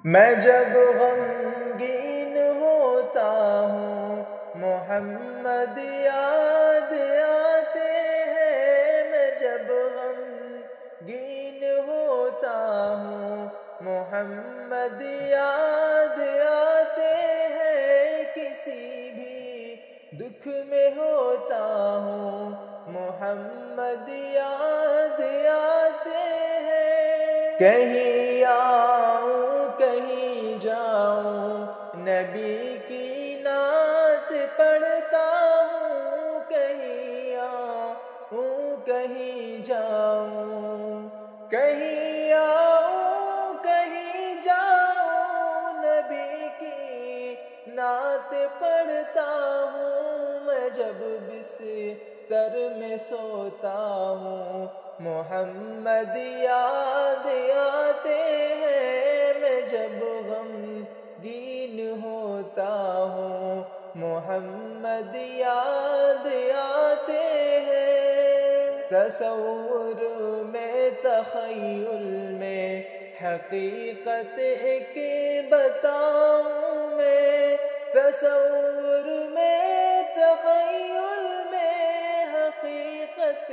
میں جب غمگین ہوتا ہوں محمد یاد آتے ہیں، میں جب غمگین ہوتا ہوں محمد یاد آتے ہیں، کسی بھی دکھ میں ہوتا ہوں محمد یاد آتے ہیں۔ کہیں آؤں کہیں جاؤں نبی کی نعت پڑھتا ہوں، کہیں آؤں کہیں جاؤں، کہیں آؤں کہیں جاؤں نبی کی نعت پڑھتا ہوں۔ میں جب بستر میں سوتا ہوں محمد یاد آتے ہیں، میں جب غمگین ہوتا ہوں محمد یاد آتے ہیں۔ تصور میں تخیل میں حقیقت ایک بتاؤں میں، تصور میں تخیل میں حقیقت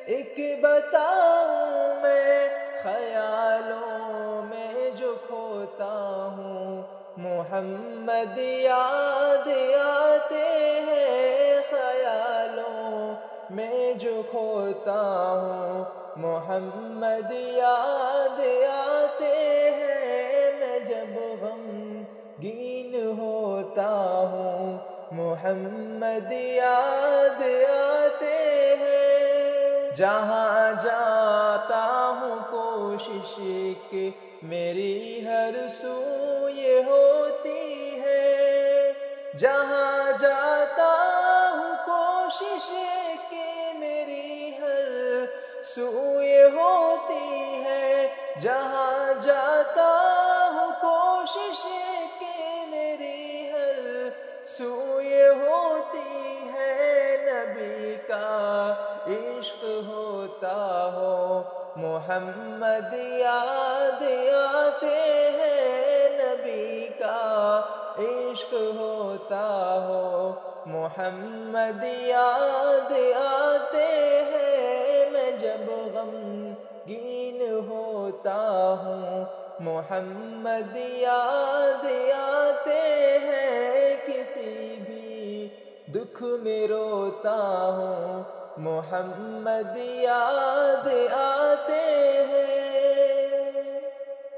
ایک بتاؤں میں، خیالوں میں جو کھوتا ہوں محمد یاد آتے ہیں، خیالوں میں جو کھوتا ہوں محمد یاد آتے ہیں۔ میں جب غمگین ہوتا ہوں محمد یاد آتے ہیں۔ جہاں جاتا ہوں کوشش کہ میری ہر سو یہ ہوتی ہے، جہاں جاتا ہوں کوشش کہ میری ہر سو یہ ہوتی ہے، جہاں جاتا ہوں کوشش کہ میری ہر سو یہ ہوتی ہے، نبی کا عشق ہوتا ہو محمد یاد آتے ہیں، نبی کا عشق ہوتا ہو محمد یاد آتے ہیں۔ میں جب غمگین ہوتا ہوں محمد یاد آتے ہیں، کسی بھی دکھ میں روتا ہوں محمد یاد آتے ہیں۔